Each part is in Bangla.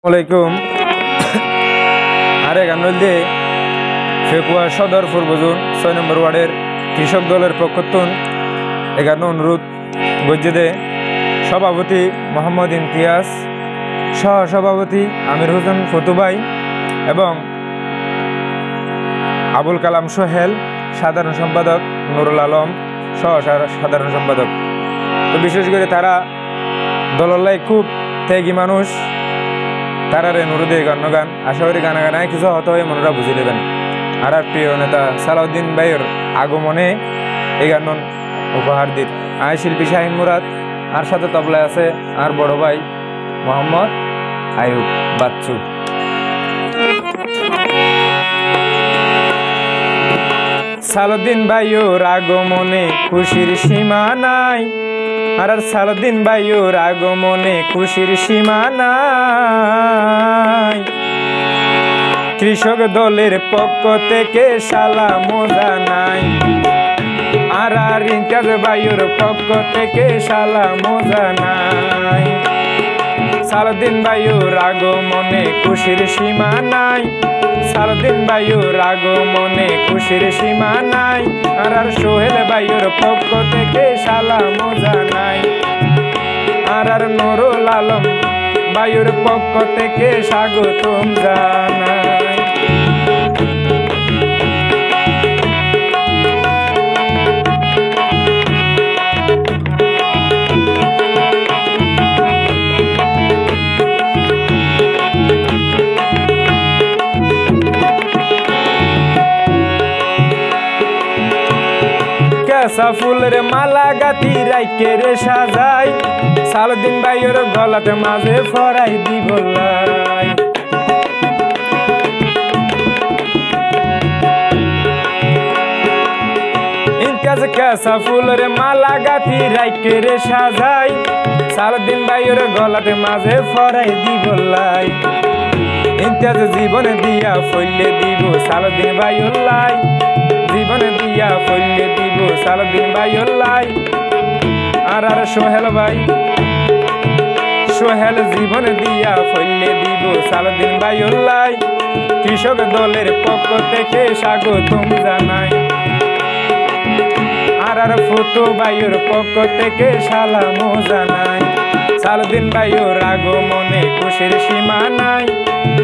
আসসালামাইকুম আরে গানলদে ফেকুয়া সদর পূর্বজুন ৬ নম্বর ওয়ার্ডের কৃষক দলের পক্ষতুন এগানো অনুরোধ গজ্জেদে সভাপতি মোহাম্মদ ইমতিয়াজ, সহ সভাপতি আমির হোসেন ফতুবাই এবং আবুল কালাম সোহেল, সাধারণ সম্পাদক নুরুল আলম, সহ সাধারণ সম্পাদক। তো বিশেষ করে তারা দললাই খুব ত্যাগী মানুষ, তারারে নুরুদে গান আশা করি গানা গানায় কিছু হতে হয় মনোরা বুঝে দেবেন। আর প্রিয় নেতা সালাউদ্দিন ভাইয়ের আগমনে এই গান উপহার দিন আয় শিল্পী শাহিন মুরাদ, আর সাথে তবলায় আছে আর বড় ভাই মোহাম্মদ আয়ুব বাচ্চু। সালাউদ্দিন ভাইয়ের আগমনে খুশির সীমা নাই, আর সালাউদ্দিন ভাইয়ের আগমনে খুশির সীমা নাই। কৃষক দলের পক্ষ থেকে সালাম জানাই, আর ইমতিয়াজ ভাইয়ের পক্ষ থেকে সালাম জানাই। সালাউদ্দিন ভাইয়ের আগমনে খুশির সীমা নাই, সালাউদ্দিন ভাইয়ের আগমনে খুশির সীমা নাই। আর সোহেল ভাইয়ের পক্ষ থেকে সালাম জানাই, আর নুরুল আলম ভাইয়ের পক্ষ থেকে স্বাগতম জানাই। কেসা ফুলের মালা গাতি রাইকে রে সাজাই, সালাউদ্দিন ভাইয়ের গলাতে মাঝে ফরাই দিব লাই। ইমতিয়াজ কেসা ফুলের মালা গাতি রাইকে রে সাজাই, সালাউদ্দিন ভাইয়ের গলাতে মাঝে ফরাই দিব লাই। ইমতিয়াজ জীবন দিয়া ফইলে দিব সালাউদ্দিন ভাইয়ের লাই, জীবন দিয়া ফইলে দিব সালাউদ্দিন ভাইয়ের লাই। আর সোহেল ভাই, সোহেল জীবন দিয়া ফইলে দিব সালাউদ্দিন ভাইয়ের লাই। কৃষক দলের পক্ষ থেকে স্বাগতম জানাই, আর ফতু ভাইয়ের পক্ষ থেকে সালাম জানাই। সালাউদ্দিন ভাইয়ের আগমনে খুশির সীমা নাই,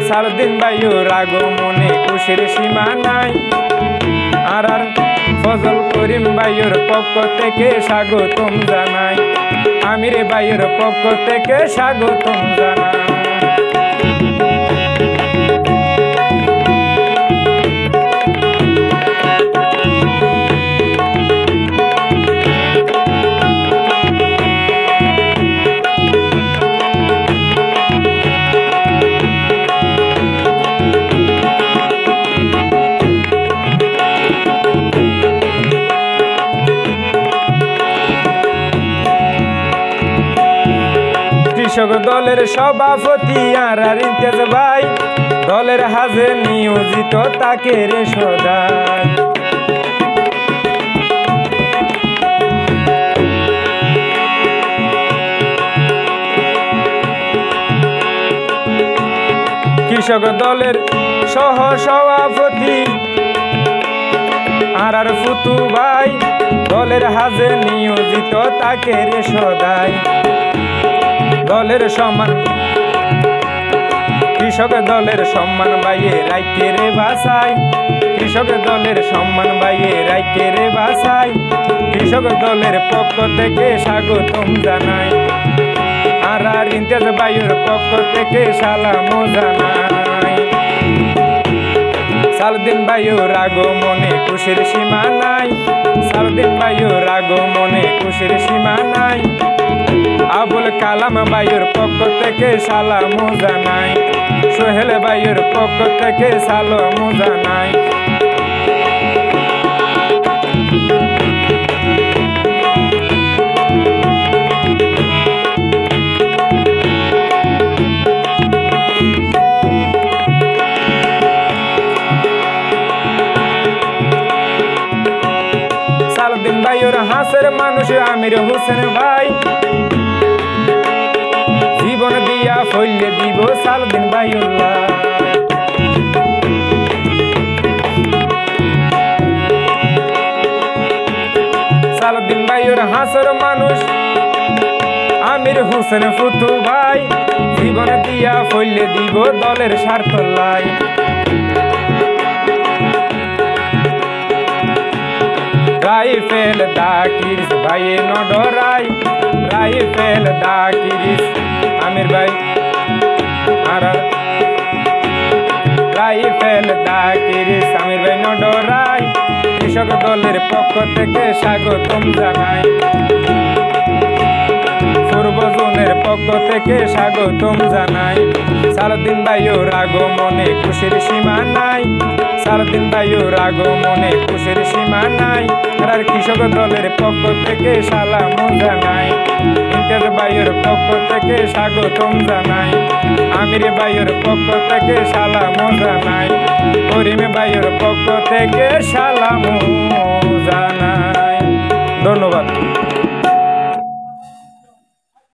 সালাউদ্দিন ভাইয়ের আগমনে খুশির সীমা নাই। আর ফজল করিম ভাইয়ের পক্ষ থেকে স্বাগতম জানাই, আমির ভাইয়ের পক্ষ থেকে স্বাগতম জানাই। কৃষক দলের সভাপতি আর ইমতিয়াজ ভাই, দলের হাজে নিয়োজিত তাকে রে সদাই। কৃষক দলের সহ সভাপতি আর ফুতু ভাই, দলের হাজে নিয়োজিত তাকে রে সদাই। দলের সম্মান কৃষক দলের সম্মান বাইয়ে রাইকে রে বাসাই, কৃষক দলের সম্মান বাইয়ে রাইকে রে বাসাই। কৃষক দলের পক্ষ থেকে স্বাগতম জানাই, আর ইমতিয়াজ ভাইয়ের পক্ষ থেকে সালাম জানাই। সালাউদ্দিন ভাইয়ের আগমনে খুশির সীমা নাই, সালাউদ্দিন ভাইয়ের আগমনে খুশির সীমা নাই। আবুল কালাম ভাইয়ের পক্ষ থেকে সালাম জানাই, সোহেল ভাইয়ের পক্ষ থেকে সালাম জানাই। সালাউদ্দিন ভাইয়ের হাসের মানুষ আমির হোসেন ভাই, জীবন দিয়া ফইলে দিব সালাউদ্দিন ভাইউল্লাহ। সালাউদ্দিন ভাইয়ের হাসর মানুষ আমির হোসেন ফুতু ভাই, জীবন দিয়া ফইলে দিব দলের স্বার্থ লাই। রাইফেল দাকিরিস ভাইয়ে নডরাই, রাইফেল দাকিরিস আমির ভাই আর রাইফেল দাকিরিস আমির ভাই নডরাই। কৃষক দলের পক্ষ থেকে স্বাগতম জানাই, পূর্ব জোনের পক্ষ থেকে স্বাগতম জানাই। সালাউদ্দিন ভাইয়ের আগমনে খুশির সীমা নাই, সালাউদ্দিন ভাইয়ের আগমনে খুশির সীমা নাই। আর কৃষক দলের পক্ষ থেকে সালাম জানাই, ইমতিয়াজ ভাইয়ের পক্ষ থেকে স্বাগতম জানাই, আমির ভাইয়ের পক্ষ থেকে সালাম জানাই, করিম ভাইয়ের পক্ষ থেকে সালাম জানাই। ধন্যবাদ।